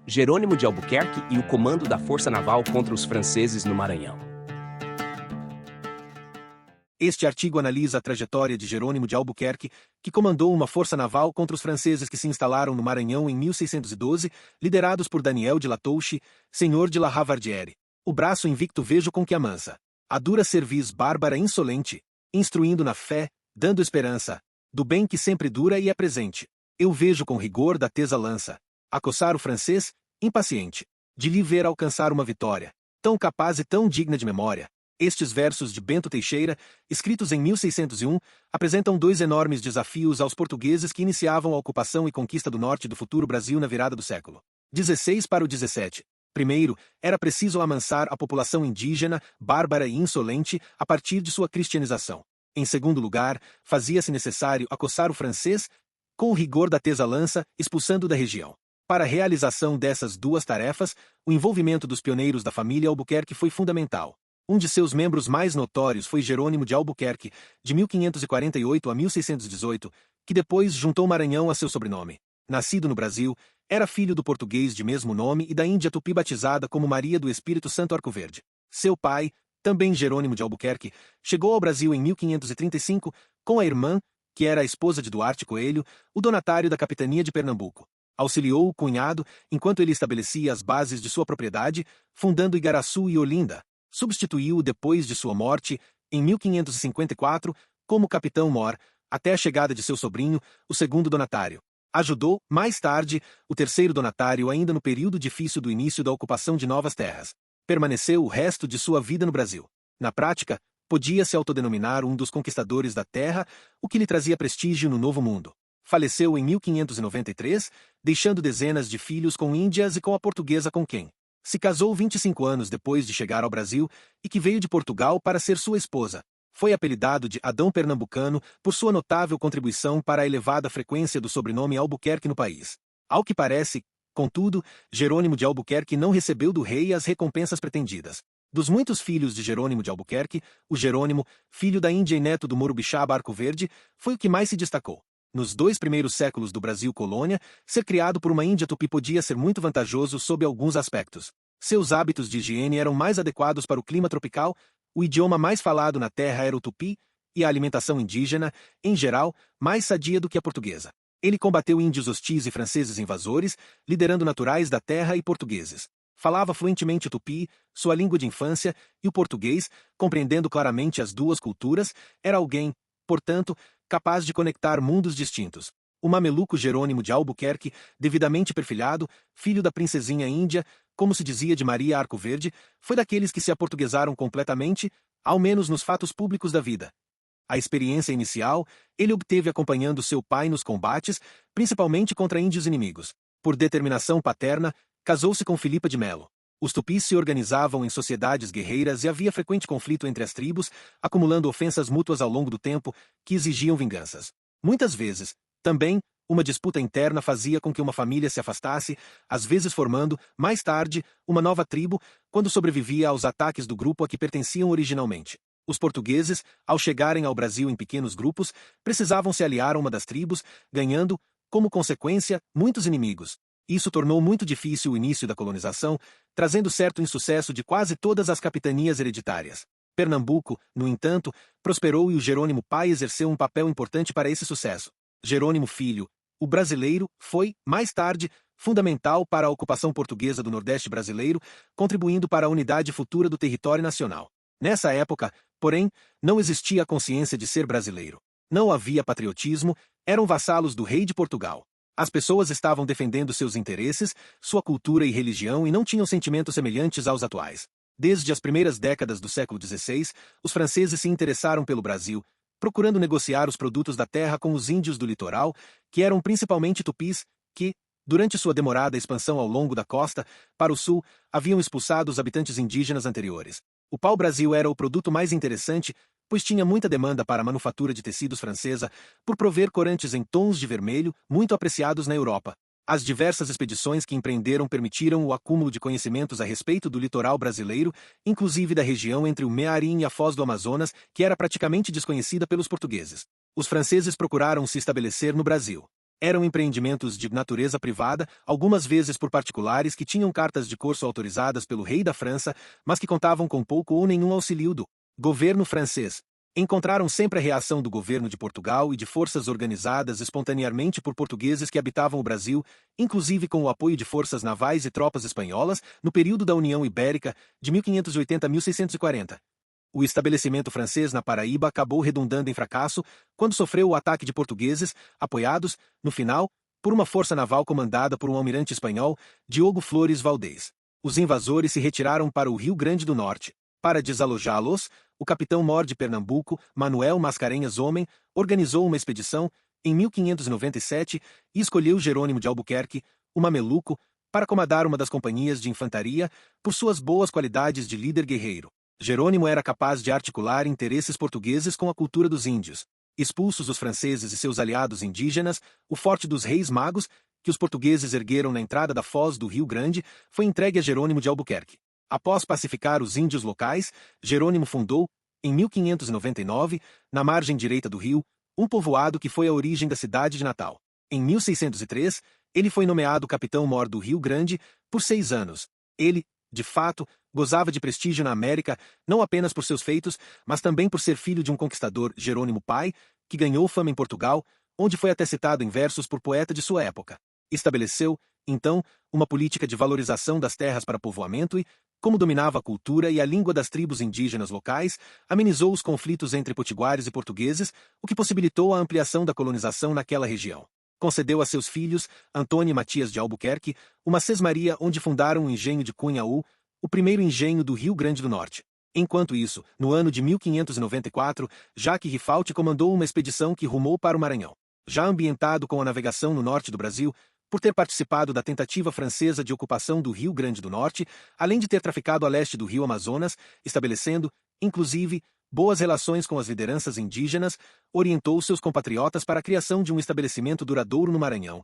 Jerônimo de Albuquerque e o comando da Força Naval contra os franceses no Maranhão. Este artigo analisa a trajetória de Jerônimo de Albuquerque, que comandou uma força naval contra os franceses que se instalaram no Maranhão em 1612, liderados por Daniel de La Touche, senhor de La Ravardieres. O braço invicto vejo com que amansa. A dura cerviz bárbara insolente, instruindo na fé, dando esperança, do bem que sempre dura e é presente. Eu vejo com rigor da tesa lança, acossar o francês, impaciente, de lhe ver alcançar uma vitória, tão capaz e tão digna de memória. Estes versos de Bento Teixeira, escritos em 1601, apresentam dois enormes desafios aos portugueses que iniciavam a ocupação e conquista do norte do futuro Brasil na virada do século XVI para o XVII. Primeiro, era preciso amansar a população indígena, bárbara e insolente, a partir de sua cristianização. Em segundo lugar, fazia-se necessário acossar o francês, com o rigor da tesa lança, expulsando da região. Para a realização dessas duas tarefas, o envolvimento dos pioneiros da família Albuquerque foi fundamental. Um de seus membros mais notórios foi Jerônimo de Albuquerque, de 1548 a 1618, que depois juntou Maranhão a seu sobrenome. Nascido no Brasil, era filho do português de mesmo nome e da índia tupi batizada como Maria do Espírito Santo Arcoverde. Seu pai, também Jerônimo de Albuquerque, chegou ao Brasil em 1535 com a irmã, que era a esposa de Duarte Coelho, o donatário da capitania de Pernambuco. Auxiliou o cunhado enquanto ele estabelecia as bases de sua propriedade, fundando Igaraçu e Olinda. Substituiu-o depois de sua morte, em 1554, como capitão-mor, até a chegada de seu sobrinho, o segundo donatário. Ajudou, mais tarde, o terceiro donatário ainda no período difícil do início da ocupação de novas terras. Permaneceu o resto de sua vida no Brasil. Na prática, podia-se autodenominar um dos conquistadores da terra, o que lhe trazia prestígio no Novo Mundo. Faleceu em 1593, deixando dezenas de filhos com índias e com a portuguesa com quem se casou 25 anos depois de chegar ao Brasil e que veio de Portugal para ser sua esposa. Foi apelidado de Adão Pernambucano por sua notável contribuição para a elevada frequência do sobrenome Albuquerque no país. Ao que parece, contudo, Jerônimo de Albuquerque não recebeu do rei as recompensas pretendidas. Dos muitos filhos de Jerônimo de Albuquerque, o Jerônimo, filho da Índia e neto do Morubixaba Arcoverde, foi o que mais se destacou. Nos 2 primeiros séculos do Brasil colônia, ser criado por uma índia tupi podia ser muito vantajoso sob alguns aspectos. Seus hábitos de higiene eram mais adequados para o clima tropical, o idioma mais falado na terra era o tupi, e a alimentação indígena, em geral, mais sadia do que a portuguesa. Ele combateu índios hostis e franceses invasores, liderando naturais da terra e portugueses. Falava fluentemente o tupi, sua língua de infância, e o português, compreendendo claramente as duas culturas, era alguém, portanto, capaz de conectar mundos distintos. O mameluco Jerônimo de Albuquerque, devidamente perfilhado, filho da princesinha índia, como se dizia de Maria Arcoverde, foi daqueles que se aportuguesaram completamente, ao menos nos fatos públicos da vida. A experiência inicial, ele obteve acompanhando seu pai nos combates, principalmente contra índios inimigos. Por determinação paterna, casou-se com Filipa de Melo. Os tupis se organizavam em sociedades guerreiras e havia frequente conflito entre as tribos, acumulando ofensas mútuas ao longo do tempo, que exigiam vinganças. Muitas vezes, também, uma disputa interna fazia com que uma família se afastasse, às vezes formando, mais tarde, uma nova tribo, quando sobrevivia aos ataques do grupo a que pertenciam originalmente. Os portugueses, ao chegarem ao Brasil em pequenos grupos, precisavam se aliar a uma das tribos, ganhando, como consequência, muitos inimigos. Isso tornou muito difícil o início da colonização, trazendo certo insucesso de quase todas as capitanias hereditárias. Pernambuco, no entanto, prosperou e o Jerônimo pai exerceu um papel importante para esse sucesso. Jerônimo Filho, o brasileiro, foi, mais tarde, fundamental para a ocupação portuguesa do Nordeste brasileiro, contribuindo para a unidade futura do território nacional. Nessa época, porém, não existia a consciência de ser brasileiro. Não havia patriotismo, eram vassalos do rei de Portugal. As pessoas estavam defendendo seus interesses, sua cultura e religião e não tinham sentimentos semelhantes aos atuais. Desde as primeiras décadas do século XVI, os franceses se interessaram pelo Brasil, procurando negociar os produtos da terra com os índios do litoral, que eram principalmente tupis, que, durante sua demorada expansão ao longo da costa, para o sul, haviam expulsado os habitantes indígenas anteriores. O pau-brasil era o produto mais interessante, pois tinha muita demanda para a manufatura de tecidos francesa, por prover corantes em tons de vermelho, muito apreciados na Europa. As diversas expedições que empreenderam permitiram o acúmulo de conhecimentos a respeito do litoral brasileiro, inclusive da região entre o Mearim e a Foz do Amazonas, que era praticamente desconhecida pelos portugueses. Os franceses procuraram se estabelecer no Brasil. Eram empreendimentos de natureza privada, algumas vezes por particulares que tinham cartas de curso autorizadas pelo rei da França, mas que contavam com pouco ou nenhum auxílio do governo francês. Encontraram sempre a reação do governo de Portugal e de forças organizadas espontaneamente por portugueses que habitavam o Brasil, inclusive com o apoio de forças navais e tropas espanholas, no período da União Ibérica, de 1580 a 1640. O estabelecimento francês na Paraíba acabou redundando em fracasso quando sofreu o ataque de portugueses, apoiados, no final, por uma força naval comandada por um almirante espanhol, Diogo Flores Valdez. Os invasores se retiraram para o Rio Grande do Norte. Para desalojá-los, o capitão-mor de Pernambuco, Manuel Mascarenhas Homem, organizou uma expedição, em 1597, e escolheu Jerônimo de Albuquerque, o mameluco, para comandar uma das companhias de infantaria por suas boas qualidades de líder guerreiro. Jerônimo era capaz de articular interesses portugueses com a cultura dos índios. Expulsos os franceses e seus aliados indígenas, o Forte dos Reis Magos, que os portugueses ergueram na entrada da foz do Rio Grande, foi entregue a Jerônimo de Albuquerque. Após pacificar os índios locais, Jerônimo fundou, em 1599, na margem direita do rio, um povoado que foi a origem da cidade de Natal. Em 1603, ele foi nomeado capitão-mor do Rio Grande por 6 anos. Ele, de fato, gozava de prestígio na América, não apenas por seus feitos, mas também por ser filho de um conquistador, Jerônimo Pai, que ganhou fama em Portugal, onde foi até citado em versos por poeta de sua época. Estabeleceu, então, uma política de valorização das terras para povoamento e, como dominava a cultura e a língua das tribos indígenas locais, amenizou os conflitos entre potiguares e portugueses, o que possibilitou a ampliação da colonização naquela região. Concedeu a seus filhos, Antônio e Matias de Albuquerque, uma sesmaria onde fundaram o engenho de Cunhaú, o primeiro engenho do Rio Grande do Norte. Enquanto isso, no ano de 1594, Jacques Rifault comandou uma expedição que rumou para o Maranhão. Já ambientado com a navegação no norte do Brasil, por ter participado da tentativa francesa de ocupação do Rio Grande do Norte, além de ter traficado a leste do rio Amazonas, estabelecendo, inclusive, boas relações com as lideranças indígenas, orientou seus compatriotas para a criação de um estabelecimento duradouro no Maranhão.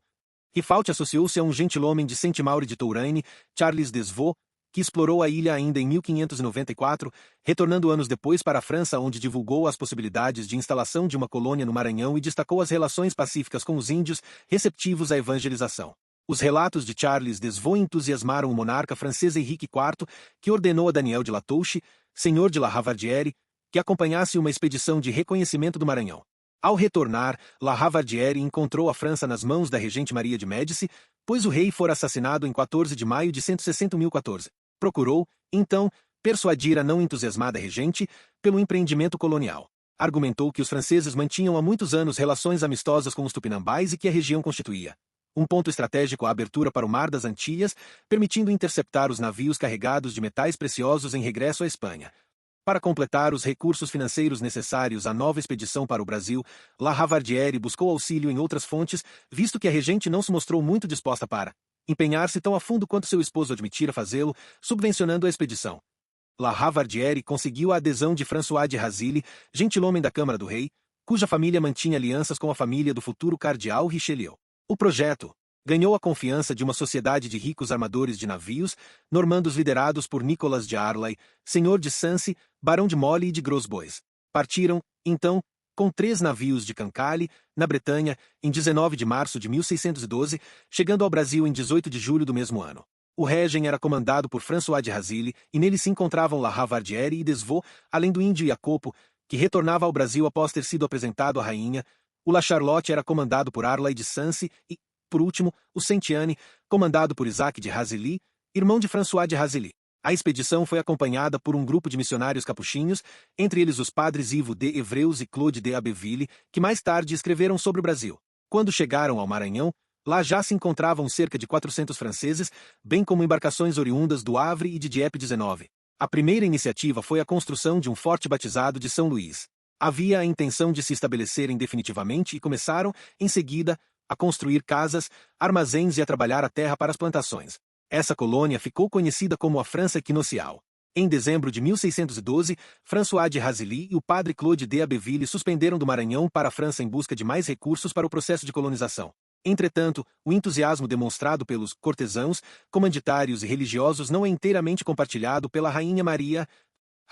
Rifault associou-se a um gentilhomem de Saint-Maure de Touraine, Charles Desvaux, que explorou a ilha ainda em 1594, retornando anos depois para a França, onde divulgou as possibilidades de instalação de uma colônia no Maranhão e destacou as relações pacíficas com os índios, receptivos à evangelização. Os relatos de Charles Desvaux entusiasmaram o monarca francês Henrique IV, que ordenou a Daniel de Latouche, senhor de La Ravardierie, que acompanhasse uma expedição de reconhecimento do Maranhão. Ao retornar, La Ravardierie encontrou a França nas mãos da regente Maria de Médici, pois o rei fora assassinado em 14 de maio de 160. Procurou, então, persuadir a não entusiasmada regente pelo empreendimento colonial. Argumentou que os franceses mantinham há muitos anos relações amistosas com os tupinambás e que a região constituía um ponto estratégico à abertura para o Mar das Antilhas, permitindo interceptar os navios carregados de metais preciosos em regresso à Espanha. Para completar os recursos financeiros necessários à nova expedição para o Brasil, La Ravardierie buscou auxílio em outras fontes, visto que a regente não se mostrou muito disposta para empenhar-se tão a fundo quanto seu esposo admitira fazê-lo, subvencionando a expedição. La Ravardierie conseguiu a adesão de François de Razilly, gentilhomem da Câmara do Rei, cuja família mantinha alianças com a família do futuro cardeal Richelieu. O projeto ganhou a confiança de uma sociedade de ricos armadores de navios, normandos liderados por Nicolas de Arlay, senhor de Sancy, barão de Molly e de Grosbois. Partiram, então, com 3 navios de Cancale, na Bretanha, em 19 de março de 1612, chegando ao Brasil em 18 de julho do mesmo ano. O Régem era comandado por François de Razilly, e nele se encontravam La Ravardierie e Desvaux, além do índio Iacopo, que retornava ao Brasil após ter sido apresentado à rainha. O La Charlotte era comandado por Arlay de Sancy e, por último, o Saint-Anne, comandado por Isaac de Razilly, irmão de François de Razilly. A expedição foi acompanhada por um grupo de missionários capuchinhos, entre eles os padres Ivo de Evreus e Claude de Abbeville, que mais tarde escreveram sobre o Brasil. Quando chegaram ao Maranhão, lá já se encontravam cerca de 400 franceses, bem como embarcações oriundas do Havre e de Dieppe 19. A primeira iniciativa foi a construção de um forte batizado de São Luís. Havia a intenção de se estabelecerem definitivamente e começaram, em seguida, a construir casas, armazéns e a trabalhar a terra para as plantações. Essa colônia ficou conhecida como a França Equinocial. Em dezembro de 1612, François de Razilly e o padre Claude de Abbeville suspenderam do Maranhão para a França em busca de mais recursos para o processo de colonização. Entretanto, o entusiasmo demonstrado pelos cortesãos, comanditários e religiosos não é inteiramente compartilhado pela Rainha Maria.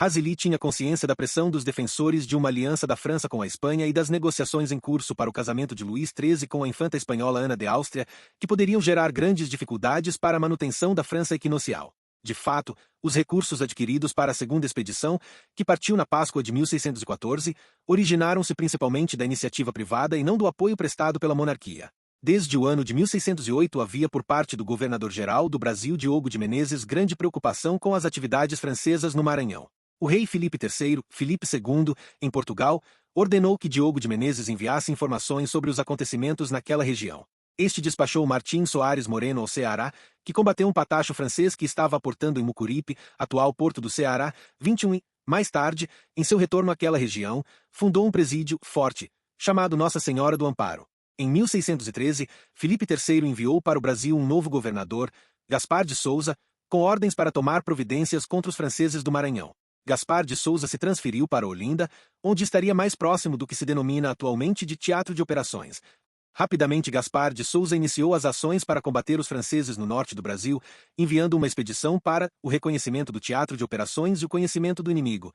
Razilly tinha consciência da pressão dos defensores de uma aliança da França com a Espanha e das negociações em curso para o casamento de Luís XIII com a infanta espanhola Ana de Áustria, que poderiam gerar grandes dificuldades para a manutenção da França equinocial. De fato, os recursos adquiridos para a segunda expedição, que partiu na Páscoa de 1614, originaram-se principalmente da iniciativa privada e não do apoio prestado pela monarquia. Desde o ano de 1608 havia por parte do governador-geral do Brasil Diogo de Menezes grande preocupação com as atividades francesas no Maranhão. O rei Filipe III, Filipe II, em Portugal, ordenou que Diogo de Menezes enviasse informações sobre os acontecimentos naquela região. Este despachou Martim Soares Moreno ao Ceará, que combateu um patacho francês que estava aportando em Mucuripe, atual porto do Ceará, 21 e, mais tarde, em seu retorno àquela região, fundou um presídio forte, chamado Nossa Senhora do Amparo. Em 1613, Filipe III enviou para o Brasil um novo governador, Gaspar de Souza, com ordens para tomar providências contra os franceses do Maranhão. Gaspar de Souza se transferiu para Olinda, onde estaria mais próximo do que se denomina atualmente de teatro de operações. Rapidamente Gaspar de Souza iniciou as ações para combater os franceses no norte do Brasil, enviando uma expedição para o reconhecimento do teatro de operações e o conhecimento do inimigo.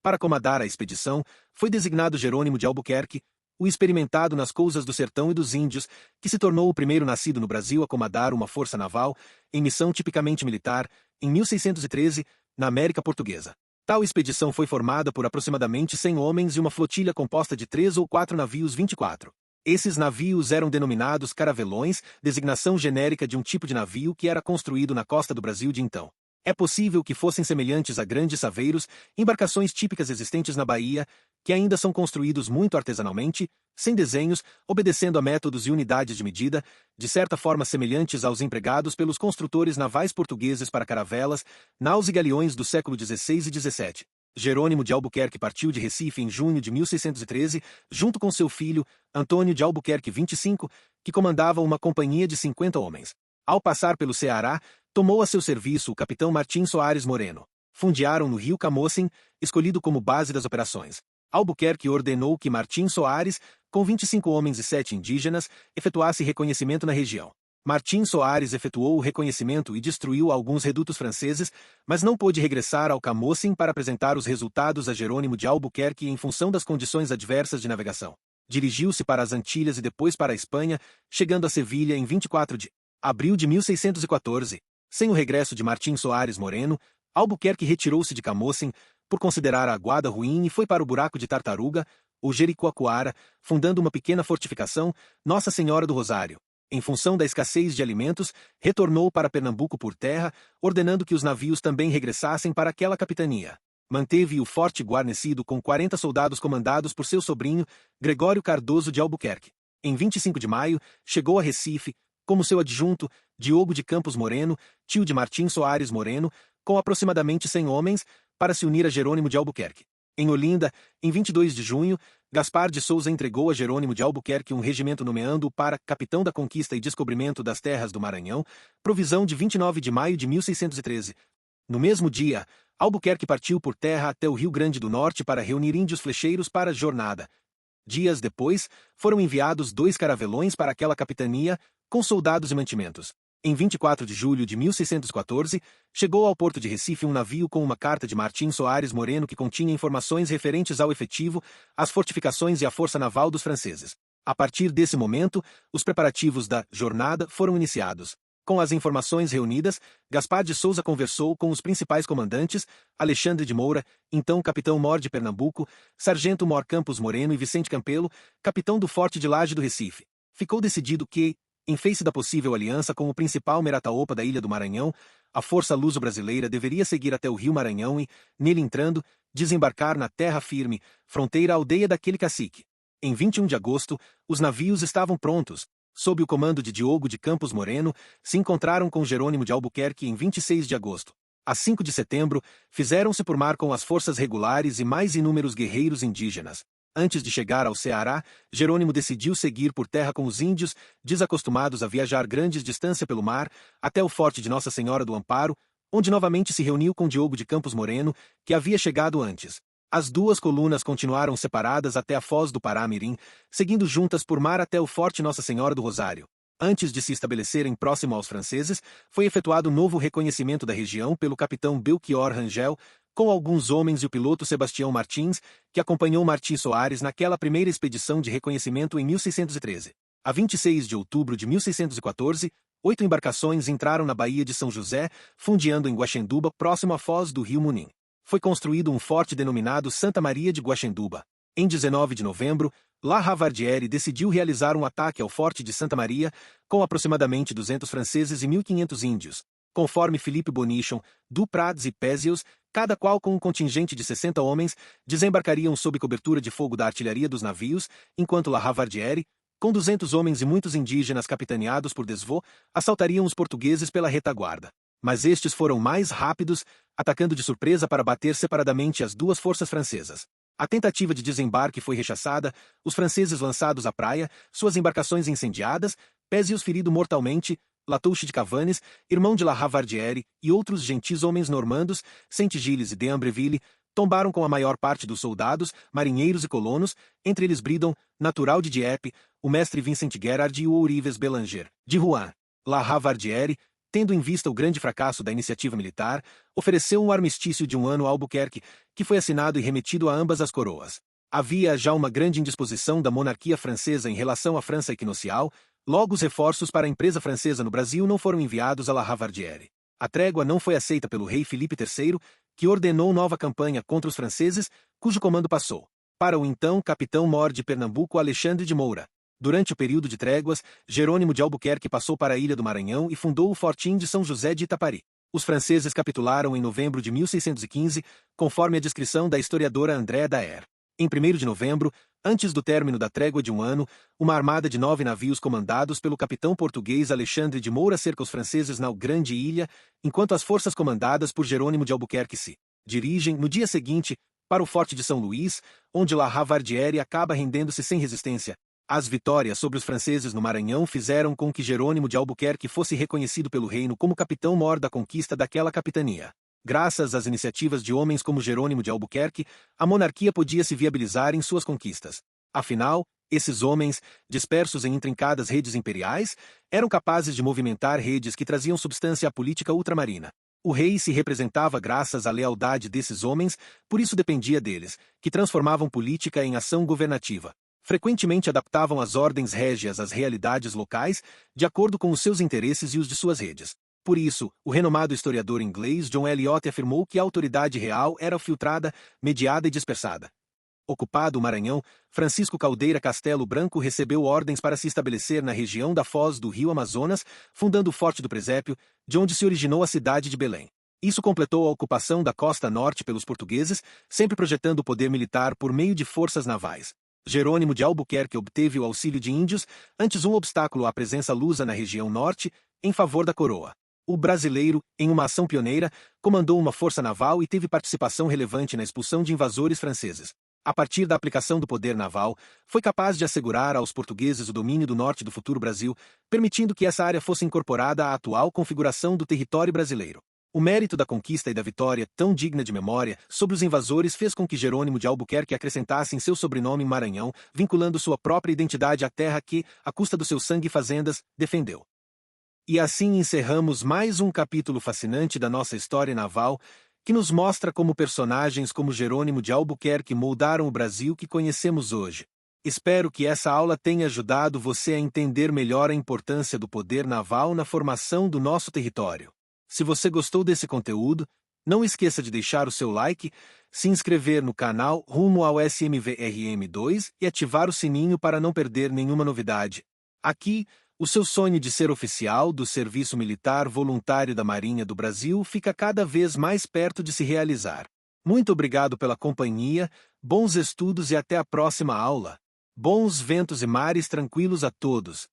Para comandar a expedição, foi designado Jerônimo de Albuquerque, o experimentado nas coisas do sertão e dos índios, que se tornou o primeiro nascido no Brasil a comandar uma força naval, em missão tipicamente militar, em 1613, na América Portuguesa. Tal expedição foi formada por aproximadamente 100 homens e uma flotilha composta de 3 ou 4 navios 24. Esses navios eram denominados caravelões, designação genérica de um tipo de navio que era construído na costa do Brasil de então. É possível que fossem semelhantes a grandes saveiros, embarcações típicas existentes na Bahia, que ainda são construídos muito artesanalmente, sem desenhos, obedecendo a métodos e unidades de medida, de certa forma semelhantes aos empregados pelos construtores navais portugueses para caravelas, naus e galeões do século XVI e XVII. Jerônimo de Albuquerque partiu de Recife em junho de 1613, junto com seu filho, Antônio de Albuquerque 25, que comandava uma companhia de 50 homens. Ao passar pelo Ceará, tomou a seu serviço o capitão Martim Soares Moreno. Fundearam no rio Camocim, escolhido como base das operações. Albuquerque ordenou que Martim Soares, com 25 homens e 7 indígenas, efetuasse reconhecimento na região. Martim Soares efetuou o reconhecimento e destruiu alguns redutos franceses, mas não pôde regressar ao Camocim para apresentar os resultados a Jerônimo de Albuquerque em função das condições adversas de navegação. Dirigiu-se para as Antilhas e depois para a Espanha, chegando a Sevilha em 24 de abril de 1614. Sem o regresso de Martim Soares Moreno, Albuquerque retirou-se de Camocim, por considerar a aguada ruim, e foi para o Buraco de Tartaruga, ou Jericoacoara, fundando uma pequena fortificação, Nossa Senhora do Rosário. Em função da escassez de alimentos, retornou para Pernambuco por terra, ordenando que os navios também regressassem para aquela capitania. Manteve o forte guarnecido com 40 soldados comandados por seu sobrinho, Gregório Cardoso de Albuquerque. Em 25 de maio, chegou a Recife, como seu adjunto, Diogo de Campos Moreno, tio de Martim Soares Moreno, com aproximadamente 100 homens, para se unir a Jerônimo de Albuquerque. Em Olinda, em 22 de junho, Gaspar de Souza entregou a Jerônimo de Albuquerque um regimento nomeando-o para capitão da conquista e descobrimento das terras do Maranhão, provisão de 29 de maio de 1613. No mesmo dia, Albuquerque partiu por terra até o Rio Grande do Norte para reunir índios flecheiros para a jornada. Dias depois, foram enviados 2 caravelões para aquela capitania, com soldados e mantimentos. Em 24 de julho de 1614, chegou ao porto de Recife um navio com uma carta de Martim Soares Moreno que continha informações referentes ao efetivo, às fortificações e à força naval dos franceses. A partir desse momento, os preparativos da jornada foram iniciados. Com as informações reunidas, Gaspar de Souza conversou com os principais comandantes, Alexandre de Moura, então capitão-mor de Pernambuco, sargento Mor Campos Moreno e Vicente Campelo, capitão do Forte de Laje do Recife. Ficou decidido que, em face da possível aliança com o principal Merataopa da Ilha do Maranhão, a força luso-brasileira deveria seguir até o rio Maranhão e, nele entrando, desembarcar na terra firme, fronteira à aldeia daquele cacique. Em 21 de agosto, os navios estavam prontos. Sob o comando de Diogo de Campos Moreno, se encontraram com Jerônimo de Albuquerque em 26 de agosto. A 5 de setembro, fizeram-se por mar com as forças regulares e mais inúmeros guerreiros indígenas. Antes de chegar ao Ceará, Jerônimo decidiu seguir por terra com os índios, desacostumados a viajar grandes distâncias pelo mar, até o forte de Nossa Senhora do Amparo, onde novamente se reuniu com Diogo de Campos Moreno, que havia chegado antes. As duas colunas continuaram separadas até a foz do Pará-Mirim, seguindo juntas por mar até o forte Nossa Senhora do Rosário. Antes de se estabelecerem próximo aos franceses, foi efetuado novo reconhecimento da região pelo capitão Belchior Rangel, com alguns homens e o piloto Sebastião Martins, que acompanhou Martí Soares naquela primeira expedição de reconhecimento em 1613. A 26 de outubro de 1614, 8 embarcações entraram na Baía de São José, fundeando em Guaxenduba, próximo à foz do rio Munim. Foi construído um forte denominado Santa Maria de Guaxenduba. Em 19 de novembro, La Ravardieres decidiu realizar um ataque ao forte de Santa Maria, com aproximadamente 200 franceses e 1.500 índios. Conforme Philippe Bonichon, Duprades e Pézios, cada qual com um contingente de 60 homens, desembarcariam sob cobertura de fogo da artilharia dos navios, enquanto La Ravardieres, com 200 homens e muitos indígenas capitaneados por Desvaux, assaltariam os portugueses pela retaguarda. Mas estes foram mais rápidos, atacando de surpresa para bater separadamente as duas forças francesas. A tentativa de desembarque foi rechaçada, os franceses lançados à praia, suas embarcações incendiadas, Pézios ferido mortalmente, Latouche de Cavanes, irmão de La Ravardieres, e outros gentis homens normandos, Saint-Gilles e de Ambreville, tombaram com a maior parte dos soldados, marinheiros e colonos, entre eles Bridon, natural de Dieppe, o mestre Vincent Guerard e o Ourives Belanger, de Rouen. La Ravardieres, tendo em vista o grande fracasso da iniciativa militar, ofereceu um armistício de 1 ano a Albuquerque, que foi assinado e remetido a ambas as coroas. Havia já uma grande indisposição da monarquia francesa em relação à França equinocial, logo os reforços para a empresa francesa no Brasil não foram enviados a La Ravardieres. A trégua não foi aceita pelo rei Filipe III, que ordenou nova campanha contra os franceses, cujo comando passou para o então capitão-mor de Pernambuco Alexandre de Moura. Durante o período de tréguas, Jerônimo de Albuquerque passou para a Ilha do Maranhão e fundou o Fortim de São José de Itapari. Os franceses capitularam em novembro de 1615, conforme a descrição da historiadora André Daer. Em 1º de novembro, antes do término da trégua de 1 ano, uma armada de 9 navios comandados pelo capitão português Alexandre de Moura cerca os franceses na Grande Ilha, enquanto as forças comandadas por Jerônimo de Albuquerque se dirigem, no dia seguinte, para o Forte de São Luís, onde La Ravardieres acaba rendendo-se sem resistência. As vitórias sobre os franceses no Maranhão fizeram com que Jerônimo de Albuquerque fosse reconhecido pelo reino como capitão-mor da conquista daquela capitania. Graças às iniciativas de homens como Jerônimo de Albuquerque, a monarquia podia se viabilizar em suas conquistas. Afinal, esses homens, dispersos em intrincadas redes imperiais, eram capazes de movimentar redes que traziam substância à política ultramarina. O rei se representava graças à lealdade desses homens, por isso dependia deles, que transformavam política em ação governativa. Frequentemente adaptavam as ordens régias às realidades locais, de acordo com os seus interesses e os de suas redes. Por isso, o renomado historiador inglês John Eliot afirmou que a autoridade real era filtrada, mediada e dispersada. Ocupado o Maranhão, Francisco Caldeira Castelo Branco recebeu ordens para se estabelecer na região da foz do rio Amazonas, fundando o Forte do Presépio, de onde se originou a cidade de Belém. Isso completou a ocupação da costa norte pelos portugueses, sempre projetando o poder militar por meio de forças navais. Jerônimo de Albuquerque obteve o auxílio de índios, antes um obstáculo à presença lusa na região norte, em favor da coroa. O brasileiro, em uma ação pioneira, comandou uma força naval e teve participação relevante na expulsão de invasores franceses. A partir da aplicação do poder naval, foi capaz de assegurar aos portugueses o domínio do norte do futuro Brasil, permitindo que essa área fosse incorporada à atual configuração do território brasileiro. O mérito da conquista e da vitória, tão digna de memória, sobre os invasores fez com que Jerônimo de Albuquerque acrescentasse em seu sobrenome Maranhão, vinculando sua própria identidade à terra que, à custa do seu sangue e fazendas, defendeu. E assim encerramos mais um capítulo fascinante da nossa história naval, que nos mostra como personagens como Jerônimo de Albuquerque moldaram o Brasil que conhecemos hoje. Espero que essa aula tenha ajudado você a entender melhor a importância do poder naval na formação do nosso território. Se você gostou desse conteúdo, não esqueça de deixar o seu like, se inscrever no canal rumo ao SMVRM2 e ativar o sininho para não perder nenhuma novidade. Aqui, o seu sonho de ser oficial do Serviço Militar Voluntário da Marinha do Brasil fica cada vez mais perto de se realizar. Muito obrigado pela companhia, bons estudos e até a próxima aula. Bons ventos e mares tranquilos a todos.